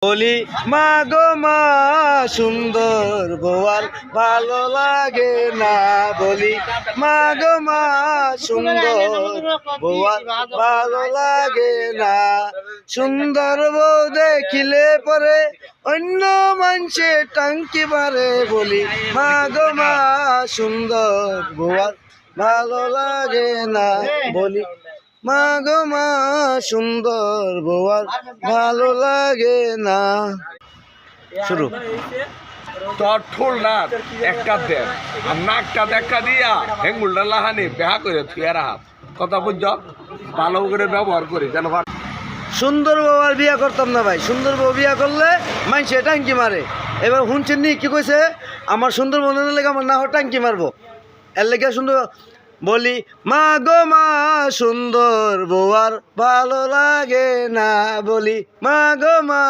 বলি মা গো মা সুন্দর বোয়াল ভালো লাগে না। বলি মা গো মা সুন্দর বোয়াল ভালো লাগে না। সুন্দর বউ দেখিলে পরে অন্য মানুষে টাঙ্কি মারে। বলি মা গো মা সুন্দর বোয়াল ভালো লাগে না। বলি মা গো মা সুন্দর বোয়াল ভালো লাগে না। শুরু। তোর ঠোল না একটা দেন আর নাকটা দেখা দিয়া হেঙ্গুলটা লাহানি বেহা করে থুয়ে রাখা কথা বুঝছ ভালো করে ব্যবহার করি যেন সুন্দর বউ আর বিয়া করতাম না ভাই। সুন্দর বউ বিয়া করলে মানুষে টাঙ্কি মারে। এবার শুনছেন নি কি কইছে, আমার সুন্দর বোনের লেগে আমার না হয় টাঙ্কি মারবো, এর লেগে সুন্দর। বলি মা গো মা সুন্দর বউ আর ভালো লাগে না। বলি মা গো মা